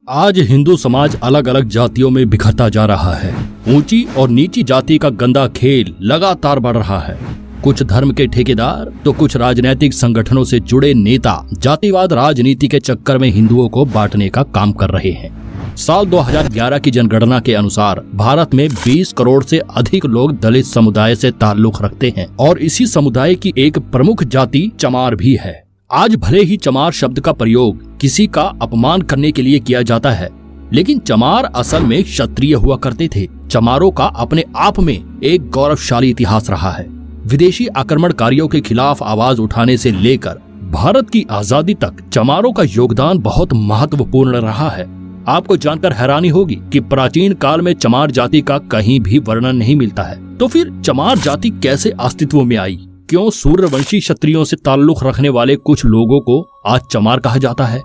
आज हिंदू समाज अलग अलग जातियों में बिखरता जा रहा है। ऊंची और नीची जाति का गंदा खेल लगातार बढ़ रहा है। कुछ धर्म के ठेकेदार तो कुछ राजनीतिक संगठनों से जुड़े नेता जातिवाद राजनीति के चक्कर में हिंदुओं को बांटने का काम कर रहे हैं। साल 2011 की जनगणना के अनुसार भारत में 20 करोड़ से अधिक लोग दलित समुदाय से ताल्लुक रखते हैं और इसी समुदाय की एक प्रमुख जाति चमार भी है। आज भले ही चमार शब्द का प्रयोग किसी का अपमान करने के लिए किया जाता है, लेकिन चमार असल में क्षत्रिय हुआ करते थे। चमारों का अपने आप में एक गौरवशाली इतिहास रहा है। विदेशी आक्रमणकारियों के खिलाफ आवाज उठाने से लेकर भारत की आजादी तक चमारों का योगदान बहुत महत्वपूर्ण रहा है। आपको जानकर हैरानी होगी कि प्राचीन काल में चमार जाति का कहीं भी वर्णन नहीं मिलता है। तो फिर चमार जाति कैसे अस्तित्व में आई? क्यों सूर्यवंशी क्षत्रियों से ताल्लुक रखने वाले कुछ लोगों को आज चमार कहा जाता है?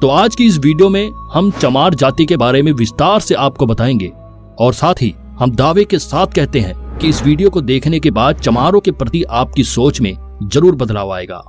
तो आज की इस वीडियो में हम चमार जाति के बारे में विस्तार से आपको बताएंगे और साथ ही हम दावे के साथ कहते हैं कि इस वीडियो को देखने के बाद चमारों के प्रति आपकी सोच में जरूर बदलाव आएगा।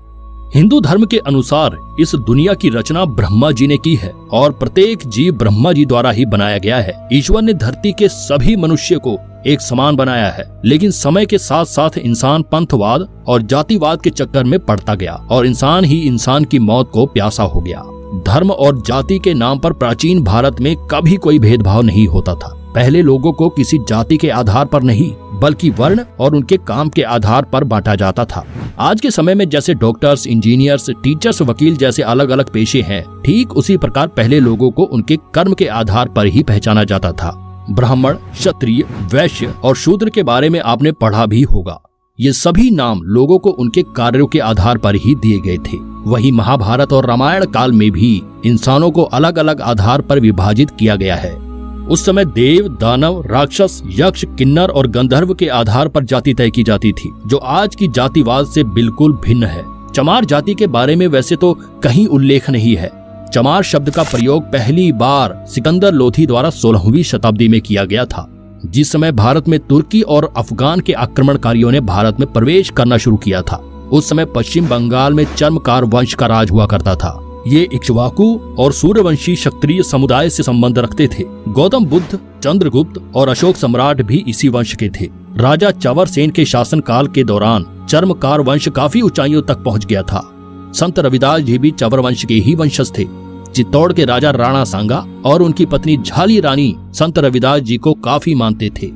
हिंदू धर्म के अनुसार इस दुनिया की रचना ब्रह्मा जी ने की है और प्रत्येक जीव ब्रह्मा जी द्वारा ही बनाया गया है। ईश्वर ने धरती के सभी मनुष्य को एक समान बनाया है, लेकिन समय के साथ साथ इंसान पंथवाद और जातिवाद के चक्कर में पड़ता गया और इंसान ही इंसान की मौत को प्यासा हो गया। धर्म और जाति के नाम पर प्राचीन भारत में कभी कोई भेदभाव नहीं होता था। पहले लोगों को किसी जाति के आधार पर नहीं बल्कि वर्ण और उनके काम के आधार पर बांटा जाता था। आज के समय में जैसे डॉक्टर्स, इंजीनियर्स, टीचर्स, वकील जैसे अलग अलग पेशे हैं, ठीक उसी प्रकार पहले लोगों को उनके कर्म के आधार पर ही पहचाना जाता था। ब्राह्मण, क्षत्रिय, वैश्य और शूद्र के बारे में आपने पढ़ा भी होगा। ये सभी नाम लोगों को उनके कार्यों के आधार पर ही दिए गए थे। वही महाभारत और रामायण काल में भी इंसानों को अलग अलग आधार पर विभाजित किया गया है। उस समय देव, दानव, राक्षस, यक्ष, किन्नर और गंधर्व के आधार पर जाति तय की जाती थी, जो आज की जातिवाद से बिल्कुल भिन्न है। चमार जाति के बारे में वैसे तो कहीं उल्लेख नहीं है। चमार शब्द का प्रयोग पहली बार सिकंदर लोधी द्वारा 16वीं शताब्दी में किया गया था, जिस समय भारत में तुर्की और अफगान के आक्रमणकारियों ने भारत में प्रवेश करना शुरू किया था। उस समय पश्चिम बंगाल में चर्मकार वंश का राज हुआ करता था। ये इक्ष्वाकु और सूर्यवंशी क्षत्रिय समुदाय से संबंध रखते थे। गौतम बुद्ध, चंद्रगुप्त और अशोक सम्राट भी इसी वंश के थे। राजा चवर सेन के शासनकाल के दौरान चर्मकार वंश काफी ऊंचाइयों तक पहुंच गया था। संत रविदास जी भी चवर वंश के ही वंशज थे। चित्तौड़ के राजा राणा सांगा और उनकी पत्नी झाली रानी संत रविदास जी को काफी मानते थे।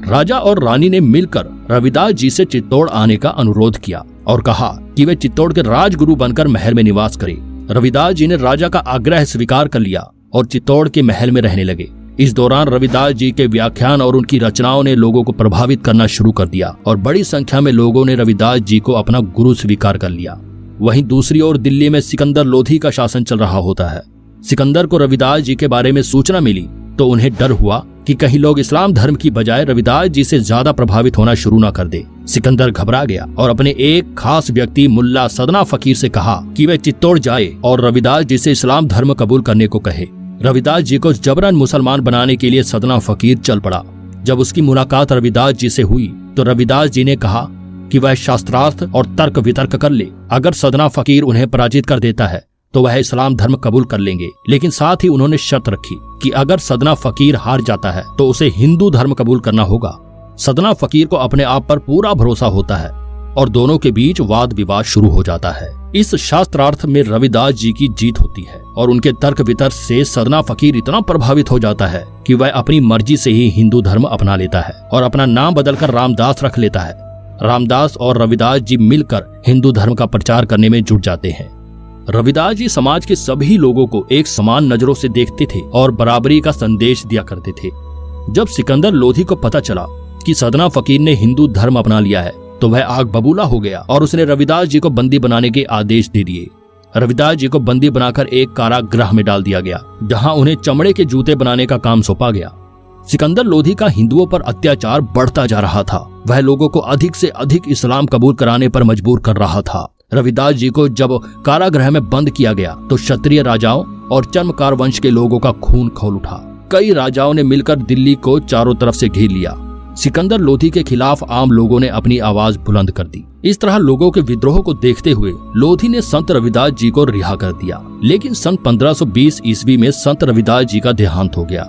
राजा और रानी ने मिलकर रविदास जी से चित्तौड़ आने का अनुरोध किया और कहा कि वे चित्तौड़ के राजगुरु बनकर महल में निवास करें। रविदास जी ने राजा का आग्रह स्वीकार कर लिया और चित्तौड़ के महल में रहने लगे। इस दौरान रविदास जी के व्याख्यान और उनकी रचनाओं ने लोगों को प्रभावित करना शुरू कर दिया और बड़ी संख्या में लोगों ने रविदास जी को अपना गुरु स्वीकार कर लिया। वहीं दूसरी ओर दिल्ली में सिकंदर लोधी का शासन चल रहा होता है। सिकंदर को रविदास जी के बारे में सूचना मिली तो उन्हें डर हुआ कि कहीं लोग इस्लाम धर्म की बजाय रविदास जी से ज्यादा प्रभावित होना शुरू न कर दे। सिकंदर घबरा गया और अपने एक खास व्यक्ति मुल्ला सदना फकीर से कहा कि वे चित्तौड़ जाए और रविदास जी से इस्लाम धर्म कबूल करने को कहे। रविदास जी को जबरन मुसलमान बनाने के लिए सदना फकीर चल पड़ा। जब उसकी मुलाकात रविदास जी से हुई तो रविदास जी ने कहा कि वह शास्त्रार्थ और तर्क वितर्क कर ले। अगर सदना फकीर उन्हें पराजित कर देता है तो वह इस्लाम धर्म कबूल कर लेंगे, लेकिन साथ ही उन्होंने शर्त रखी कि अगर सदना फकीर हार जाता है तो उसे हिंदू धर्म कबूल करना होगा। सदना फकीर को अपने आप पर पूरा भरोसा होता है और दोनों के बीच वाद विवाद शुरू हो जाता है। इस शास्त्रार्थ में रविदास जी की जीत होती है और उनके तर्क वितर्क से सदना फकीर इतना प्रभावित हो जाता है कि वह अपनी मर्जी से ही हिंदू धर्म अपना लेता है और अपना नाम बदलकर रामदास रख लेता है। रामदास और रविदास जी मिलकर हिंदू धर्म का प्रचार करने में जुट जाते हैं। रविदास जी समाज के सभी लोगों को एक समान नजरों से देखते थे और बराबरी का संदेश दिया करते थे। जब सिकंदर लोधी को पता चला कि सदना फकीर ने हिंदू धर्म अपना लिया है तो वह आग बबूला हो गया और उसने रविदास जी को बंदी बनाने के आदेश दे दिए। रविदास जी को बंदी बनाकर एक कारागृह में डाल दिया गया, जहां उन्हें चमड़े के जूते बनाने का काम सौंपा गया। सिकंदर लोधी का हिंदुओं पर अत्याचार बढ़ता जा रहा था। वह लोगों को अधिक से अधिक इस्लाम कबूल कराने पर मजबूर कर रहा था। रविदास जी को जब कारागृह में बंद किया गया तो क्षत्रिय राजाओं और चर्मकार वंश के लोगों का खून खौल उठा। कई राजाओं ने मिलकर दिल्ली को चारों तरफ से घेर लिया। सिकंदर लोधी के खिलाफ आम लोगों ने अपनी आवाज बुलंद कर दी। इस तरह लोगों के विद्रोह को देखते हुए लोधी ने संत रविदास जी को रिहा कर दिया। लेकिन सन 1520 ईस्वी में संत रविदास जी का देहांत हो गया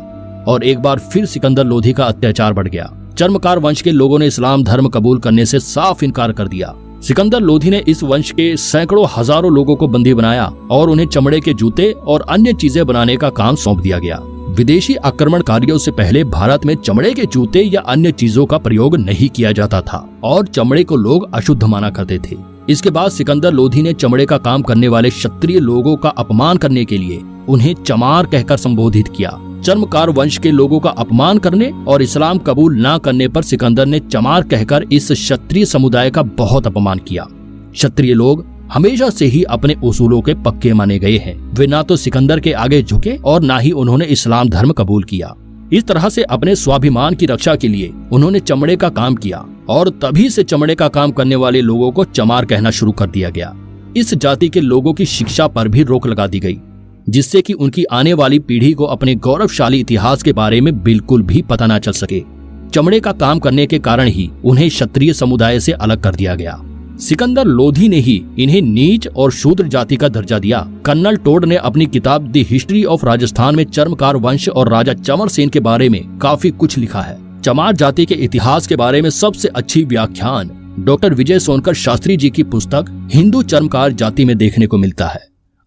और एक बार फिर सिकंदर लोधी का अत्याचार बढ़ गया। चर्मकार वंश के लोगों ने इस्लाम धर्म कबूल करने से साफ इनकार कर दिया। सिकंदर लोधी ने इस वंश के सैकड़ों हजारों लोगों को बंदी बनाया और उन्हें चमड़े के जूते और अन्य चीजें बनाने का काम सौंप दिया गया। विदेशी आक्रमणकारियों से पहले भारत में चमड़े के जूते या अन्य चीजों का प्रयोग नहीं किया जाता था और चमड़े को लोग अशुद्ध माना करते थे। इसके बाद सिकंदर लोधी ने चमड़े का काम करने वाले क्षत्रिय लोगों का अपमान करने के लिए उन्हें चमार कहकर संबोधित किया। चर्मकार वंश के लोगों का अपमान करने और इस्लाम कबूल न करने पर सिकंदर ने चमार कहकर इस क्षत्रिय समुदाय का बहुत अपमान किया। क्षत्रिय लोग हमेशा से ही अपने उसूलों के पक्के माने गए हैं। वे ना तो सिकंदर के आगे झुके और ना ही उन्होंने इस्लाम धर्म कबूल किया। इस तरह से अपने स्वाभिमान की रक्षा के लिए उन्होंने चमड़े का काम किया और तभी से चमड़े का काम करने वाले लोगों को चमार कहना शुरू कर दिया गया। इस जाति के लोगों की शिक्षा पर भी रोक लगा दी गई, जिससे कि उनकी आने वाली पीढ़ी को अपने गौरवशाली इतिहास के बारे में बिल्कुल भी पता न चल सके। चमड़े का काम करने के कारण ही उन्हें क्षत्रिय समुदाय से अलग कर दिया गया। सिकंदर लोधी ने ही इन्हें नीच और शूद्र जाति का दर्जा दिया। कर्नल टोड ने अपनी किताब द हिस्ट्री ऑफ राजस्थान में चर्मकार वंश और राजा चंवर सेन के बारे में काफी कुछ लिखा है। चमार जाति के इतिहास के बारे में सबसे अच्छी व्याख्यान डॉक्टर विजय सोनकर शास्त्री जी की पुस्तक हिंदू चर्मकार जाति में देखने को मिलता है।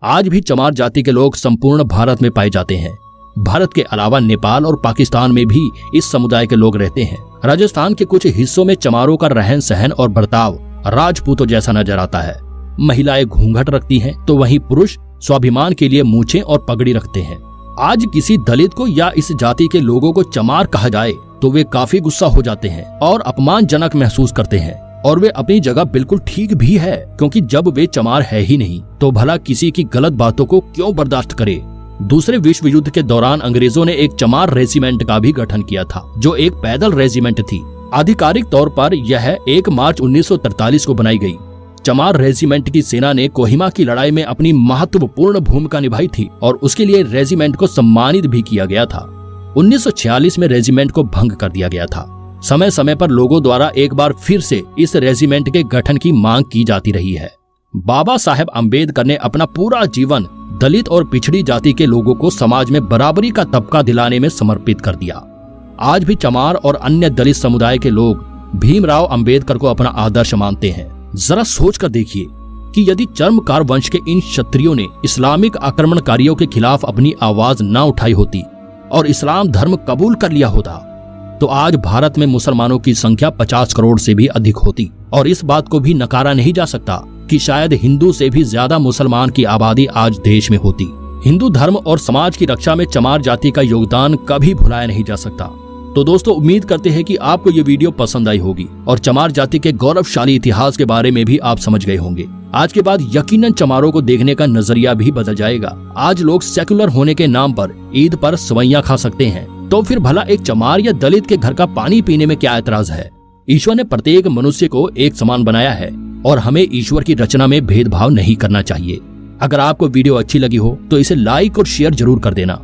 आज भी चमार जाति के लोग संपूर्ण भारत में पाए जाते हैं। भारत के अलावा नेपाल और पाकिस्तान में भी इस समुदाय के लोग रहते हैं। राजस्थान के कुछ हिस्सों में चमारों का रहन सहन और बर्ताव राजपूतों जैसा नजर आता है। महिलाएं घूंघट रखती हैं, तो वहीं पुरुष स्वाभिमान के लिए मूछें और पगड़ी रखते हैं। आज किसी दलित को या इस जाति के लोगों को चमार कहा जाए तो वे काफी गुस्सा हो जाते हैं और अपमानजनक महसूस करते हैं। और वे अपनी जगह बिल्कुल ठीक भी है, क्योंकि जब वे चमार है ही नहीं तो भला किसी की गलत बातों को क्यों बर्दाश्त करे। दूसरे विश्व युद्ध के दौरान अंग्रेजों ने एक चमार रेजिमेंट का भी गठन किया था, जो एक पैदल रेजिमेंट थी। आधिकारिक तौर पर यह 1 मार्च 1943 को बनाई गई। चमार रेजिमेंट की सेना ने कोहिमा की लड़ाई में अपनी महत्वपूर्ण भूमिका निभाई थी और उसके लिए रेजिमेंट को सम्मानित भी किया गया था। 1946 में रेजिमेंट को भंग कर दिया गया था। समय समय पर लोगों द्वारा एक बार फिर से इस रेजिमेंट के गठन की मांग की जाती रही है। बाबा साहेब अम्बेडकर ने अपना पूरा जीवन दलित और पिछड़ी जाति के लोगों को समाज में बराबरी का तबका दिलाने में समर्पित कर दिया। आज भी चमार और अन्य दलित समुदाय के लोग भीमराव अंबेडकर को अपना आदर्श मानते हैं। जरा सोच कर देखिए कि यदि चर्मकार वंश के इन क्षत्रियों ने इस्लामिक आक्रमणकारियों के खिलाफ अपनी आवाज न उठाई होती और इस्लाम धर्म कबूल कर लिया होता, तो आज भारत में मुसलमानों की संख्या 50 करोड़ से भी अधिक होती। और इस बात को भी नकारा नहीं जा सकता कि शायद हिंदू से भी ज्यादा मुसलमान की आबादी आज देश में होती। हिंदू धर्म और समाज की रक्षा में चमार जाति का योगदान कभी भुलाया नहीं जा सकता। तो दोस्तों, उम्मीद करते हैं कि आपको ये वीडियो पसंद आई होगी और चमार जाति के गौरवशाली इतिहास के बारे में भी आप समझ गए होंगे। आज के बाद यकीनन चमारों को देखने का नजरिया भी बदल जाएगा। आज लोग सेकुलर होने के नाम पर ईद पर सवैयां खा सकते हैं, तो फिर भला एक चमार या दलित के घर का पानी पीने में क्या ऐतराज है। ईश्वर ने प्रत्येक मनुष्य को एक समान बनाया है और हमें ईश्वर की रचना में भेदभाव नहीं करना चाहिए। अगर आपको वीडियो अच्छी लगी हो तो इसे लाइक और शेयर जरूर कर देना।